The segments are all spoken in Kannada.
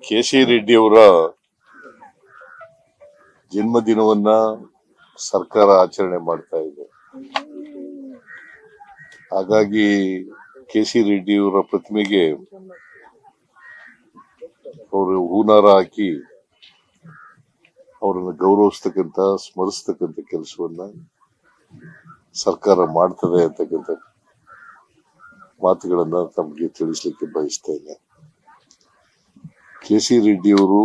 ಕೆ.ಸಿ. ರೆಡ್ಡಿ ಅವರ ಜನ್ಮದಿನವನ್ನ ಸರ್ಕಾರ ಆಚರಣೆ ಮಾಡ್ತಾ ಇದೆ. ಹಾಗಾಗಿ ಕೆ.ಸಿ. ರೆಡ್ಡಿ ಅವರ ಪ್ರತಿಮೆಗೆ ಅವರು ಹೂನಾರ ಹಾಕಿ ಅವರನ್ನು ಗೌರವಿಸ್ತಕ್ಕಂತ ಸ್ಮರಿಸ್ತಕ್ಕಂಥ ಕೆಲಸವನ್ನ ಸರ್ಕಾರ ಮಾಡ್ತದೆ ಅಂತಕ್ಕಂಥ ಮಾತುಗಳನ್ನ ತಮಗೆ ತಿಳಿಸ್ಲಿಕ್ಕೆ ಬಯಸ್ತೇನೆ. ಕೆ.ಸಿ. ರೆಡ್ಡಿ ಅವರು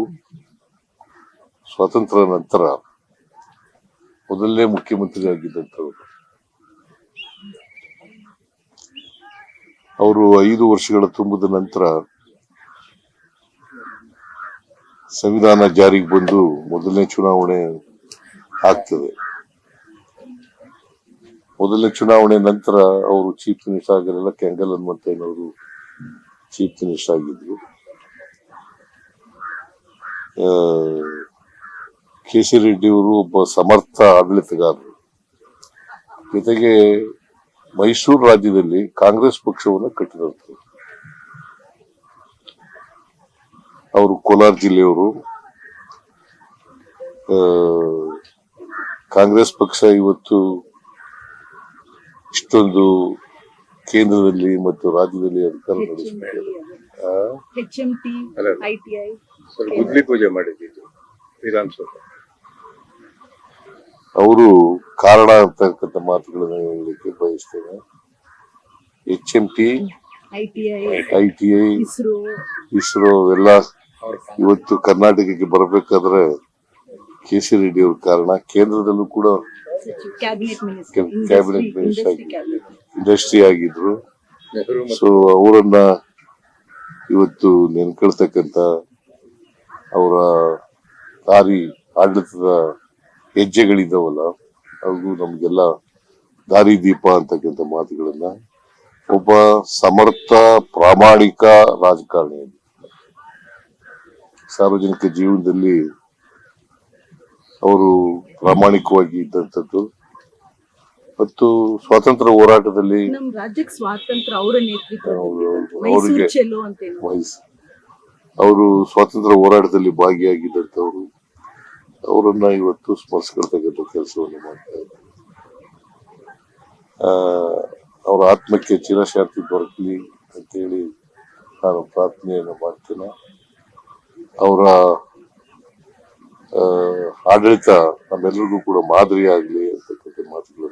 ಸ್ವಾತಂತ್ರ್ಯ ನಂತರ ಮೊದಲನೇ ಮುಖ್ಯಮಂತ್ರಿ ಆಗಿದ್ದಂಥವರು. ಅವರು 5 ವರ್ಷಗಳ ತುಂಬಿದ ನಂತರ ಸಂವಿಧಾನ ಜಾರಿಗೆ ಬಂದು ಮೊದಲನೇ ಚುನಾವಣೆ ಆಗ್ತದೆ. ಮೊದಲನೇ ಚುನಾವಣೆ ನಂತರ ಅವರು ಚೀಫ್ ಮಿನಿಸ್ಟರ್ ಆಗಿರಲ್ಲ, ಕೆಂಗಲ್ ಹನುಮಂತಯ್ಯನವರು ಚೀಫ್ ಮಿನಿಸ್ಟರ್ ಆಗಿದ್ರು. ಕೆ.ಸಿ. ರೆಡ್ಡಿ ಅವರು ಒಬ್ಬ ಸಮರ್ಥ ಆಡಳಿತಗಾರರು. ಜೊತೆಗೆ ಮೈಸೂರು ರಾಜ್ಯದಲ್ಲಿ ಕಾಂಗ್ರೆಸ್ ಪಕ್ಷವನ್ನು ಕಟ್ಟಿದಂಥವ್ರು. ಅವರು ಕೋಲಾರ ಜಿಲ್ಲೆಯವರು. ಕಾಂಗ್ರೆಸ್ ಪಕ್ಷ ಇವತ್ತು ಇಷ್ಟೊಂದು ಕೇಂದ್ರದಲ್ಲಿ ಮತ್ತು ರಾಜ್ಯದಲ್ಲಿ ಅಧಿಕಾರ ನಡೆಸುತ್ತಿದ್ದಾರೆ. ಗುದ್ಲಿ ಪೂಜೆ ಮಾಡಿದ್ದು ವಿಧಾನಸೌಧ. ಅವರು ಕಾರಣ ಅಂತಕ್ಕಂಥ ಮಾತುಗಳನ್ನ ಹೇಳಲಿಕ್ಕೆ ಬಯಸ್ತೇನೆ. HMT, ITI, ಇಸ್ರೋ ಎಲ್ಲ ಇವತ್ತು ಕರ್ನಾಟಕಕ್ಕೆ ಬರಬೇಕಾದ್ರೆ ಕೆ.ಸಿ. ರೆಡ್ಡಿ ಅವ್ರ ಕಾರಣ. ಕೇಂದ್ರದಲ್ಲೂ ಕೂಡ ಕ್ಯಾಬಿನೆಟ್ ಮಿನಿಸ್ಟರ್ ಇಂಡಸ್ಟ್ರಿ ಆಗಿದ್ರು. ಸೊ ಅವರನ್ನ ಇವತ್ತು ನೆನ್ಕೊಳ್ತಕ್ಕಂತ ಅವರ ದಾರಿ ಆಡಳಿತದ ಹೆಜ್ಜೆಗಳಿದ್ದಾವಲ್ಲ, ಅವು ನಮ್ಗೆಲ್ಲ ದಾರಿ ದೀಪ ಅಂತಕ್ಕಂಥ ಮಾತುಗಳನ್ನ ಒಬ್ಬ ಸಮರ್ಥ ಪ್ರಾಮಾಣಿಕ ರಾಜಕಾರಣಿ ಸಾರ್ವಜನಿಕ ಜೀವನದಲ್ಲಿ ಅವರು ಪ್ರಾಮಾಣಿಕವಾಗಿ ಇದ್ದಂಥದ್ದು ಮತ್ತು ಸ್ವಾತಂತ್ರ್ಯ ಹೋರಾಟದಲ್ಲಿ ರಾಜ್ಯಕ್ಕೆ ಸ್ವಾತಂತ್ರ್ಯ ಅವರ ಅವರಿಗೆ ಅವರು ಸ್ವಾತಂತ್ರ್ಯ ಹೋರಾಟದಲ್ಲಿ ಭಾಗಿಯಾಗಿದ್ದಂಥವ್ರು. ಅವರನ್ನ ಇವತ್ತು ಸ್ಮರಿಸ್ಕೊಳ್ತಕ್ಕಂಥ ಕೆಲಸವನ್ನು ಮಾಡ್ತಾ ಇದ್ದಾರೆ. ಅವರ ಆತ್ಮಕ್ಕೆ ಚಿರಶಾಂತಿ ದೊರಕಲಿ ಅಂತೇಳಿ ನಾನು ಪ್ರಾರ್ಥನೆಯನ್ನು ಮಾಡ್ತೇನೆ. ಅವರ ಆಡಳಿತ ನಮ್ಮೆಲ್ಲರಿಗೂ ಕೂಡ ಮಾದರಿ ಆಗ್ಲಿ ಅಂತಕ್ಕಂಥ ಮಾತುಗಳು